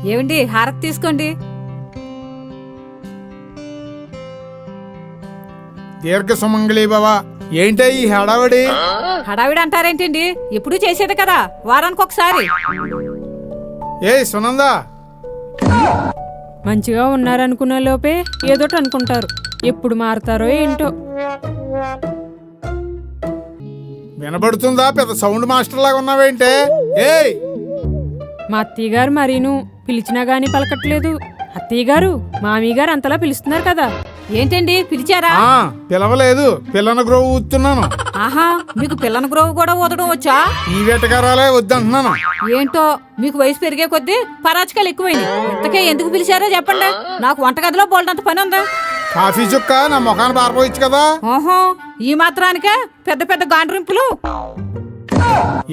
ఏమండి హారతి తీసుకోండి. దీర్ఘ సుమంగళి బావా. ఏంటో ఈ హడావడి? హడావిడి అంటారేంటండి, ఎప్పుడూ చేసేది కదా, వారానికి ఒకసారి. ఏ సునందా, మంచిగా ఉన్నారనుకునే లోపే ఏదోటి అనుకుంటారు. ఎప్పుడు మారుతారో ఏంటో. వినబడుతుందా? పెద్ద సౌండ్ మాస్టర్ లాగా ఉన్నావేంటే? ఏయ్, మా అత్తయ్య గారు మరీను పిలిచినా గాని పలకట్లేదు. అత్తయ్య గారు మామయ్య గారు అంతలా పిలుస్తున్నారు కదా. ఏంటండి పిలిచారా? పిలవలేదు, పిల్లను గ్రోవ్ ఊతున్నాను. ఆహా, మీకు పిల్లని గ్రోవ్ కూడా ఊదడం వచ్చా? ఈ వేటగారాలే వద్దంటున్నాను. ఏంటో మీకు వయసు పెరిగే కొద్దీ పరాచకాలు ఎక్కువైంది. ఇంతకే ఎందుకు పిలిచారో చెప్పండి, నాకు వంటగదిలో బోల్డంత పని ఉందా. కాఫీ చుక్క నా ముఖాన్ని పారిపోవచ్చు కదా. ఓహో, ఈ మాత్రానికే పెద్ద పెద్ద గాండ్రింపులు.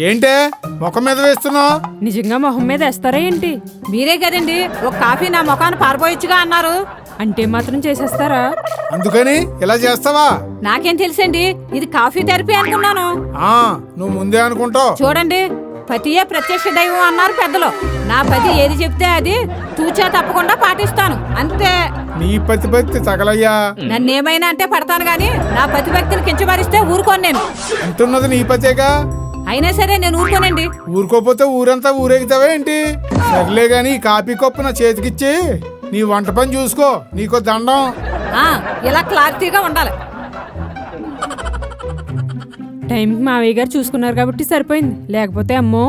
ఏంటే ముఖం మీద వేస్తున్నావు? నిజంగా మొహం మీద వేస్తారా ఏంటి? మీరే కదండి ఒక కాఫీ నా ముఖాన్ని పారిపోయొచ్చుగా అన్నారు. అంటే మాత్రం చేసేస్తారా? అందుకని ఇలా చేస్తావా? నాకేం తెలుసండి, ఇది కాఫీ థెరపీ అనుకున్నాను. నువ్వు ముందే అనుకుంటావు. చూడండి, పతియే ప్రత్యక్ష దైవం అన్నారు పెద్దలు. నా పతి ఏది చెప్తే అది తూచా తప్పకుండా పాటిస్తాను, అంతే. నీ పతి తగలయ్యా. నన్నేమైనా అంటే పడతాను గాని నా పతి భక్తిని కించమరిస్తే ఊరుకోను నేను. అంటున్నది నీ పతేగా. అయినా సరే నేను ఊరుకోనండి. ఊరుకోపోతే ఊరంతా ఊరేగుతావా ఏంటి? సర్లే గాని ఈ కాఫీ కప్పు నా చేతికిచ్చి నీ వంట పని చూసుకో, నీకో దండం. ఇలా క్లారిటీగా ఉండాలి. టైంకి మావయ్య గారు చూసుకున్నారు కాబట్టి సరిపోయింది, లేకపోతే అమ్మో.